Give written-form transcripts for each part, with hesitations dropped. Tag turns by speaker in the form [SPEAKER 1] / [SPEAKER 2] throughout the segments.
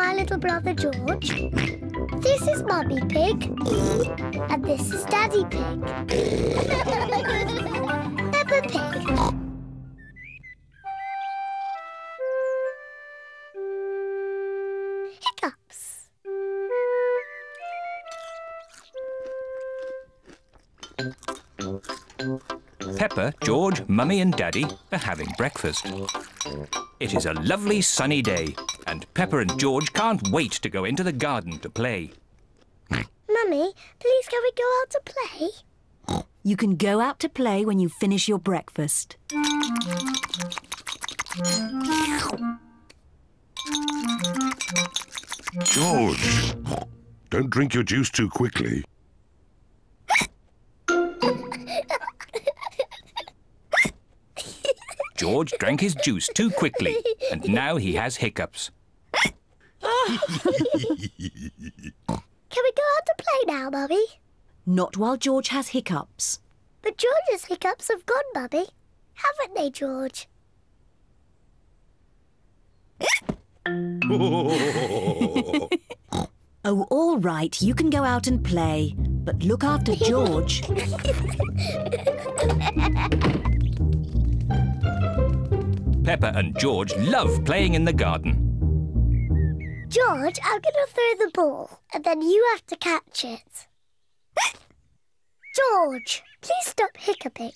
[SPEAKER 1] my little brother George. This is Mummy Pig. And this is Daddy Pig. Peppa Pig. Hiccups.
[SPEAKER 2] Peppa, George, Mummy and Daddy are having breakfast. It is a lovely sunny day and Peppa and George can't wait to go into the garden to play.
[SPEAKER 1] Mummy, please can we go out to play?
[SPEAKER 3] You can go out to play when you finish your breakfast.
[SPEAKER 4] George, don't drink your juice too quickly.
[SPEAKER 2] George drank his juice too quickly and now he has hiccups.
[SPEAKER 1] Can we go out to play now, Mummy?
[SPEAKER 3] Not while George has hiccups.
[SPEAKER 1] But George's hiccups have gone, Mummy. Haven't they, George?
[SPEAKER 3] Oh, all right, you can go out and play. But look after George.
[SPEAKER 2] Peppa and George love playing in the garden.
[SPEAKER 1] George, I'm going to throw the ball, and then you have to catch it. George, please stop hiccuping.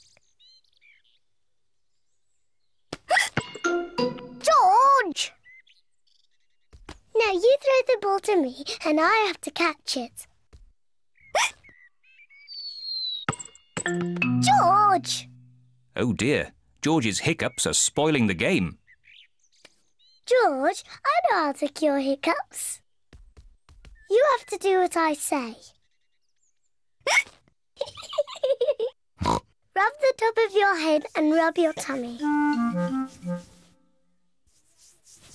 [SPEAKER 1] George! Now you throw the ball to me, and I have to catch it. George!
[SPEAKER 2] Oh dear, George's hiccups are spoiling the game.
[SPEAKER 1] George, I know how to cure hiccups. You have to do what I say. Rub the top of your head and rub your tummy.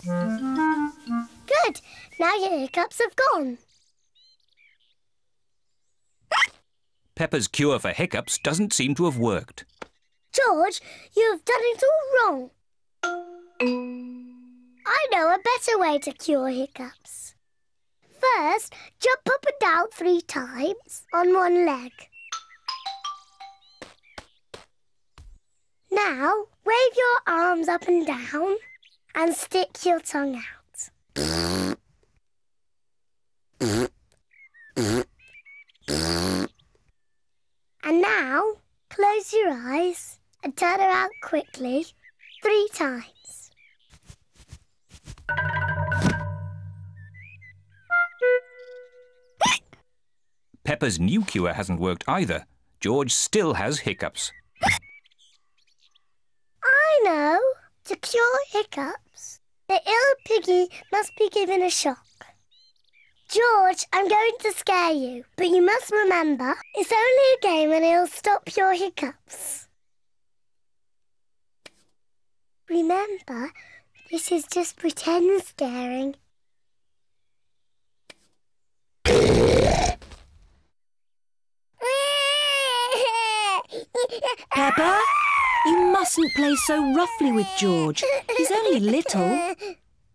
[SPEAKER 1] Good. Now your hiccups have gone.
[SPEAKER 2] Peppa's cure for hiccups doesn't seem to have worked.
[SPEAKER 1] George, you have done it all wrong. I know a better way to cure hiccups. First, jump up and down 3 times on one leg. Now, wave your arms up and down and stick your tongue out. And now, close your eyes and turn around quickly 3 times.
[SPEAKER 2] Peppa's new cure hasn't worked either. George still has hiccups.
[SPEAKER 1] I know. To cure hiccups, the ill piggy must be given a shock. George, I'm going to scare you, but you must remember, it's only a game and it'll stop your hiccups. Remember, this is just pretend scaring.
[SPEAKER 3] Peppa, you mustn't play so roughly with George. He's only little.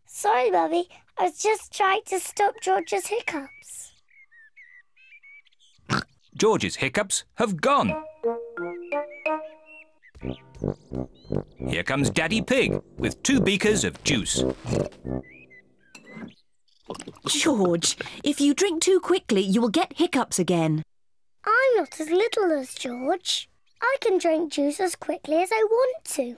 [SPEAKER 1] Sorry, Mummy. I was just trying to stop George's hiccups.
[SPEAKER 2] George's hiccups have gone. Here comes Daddy Pig with 2 beakers of juice.
[SPEAKER 3] George, if you drink too quickly, you will get hiccups again.
[SPEAKER 1] I'm not as little as George. I can drink juice as quickly as I want to.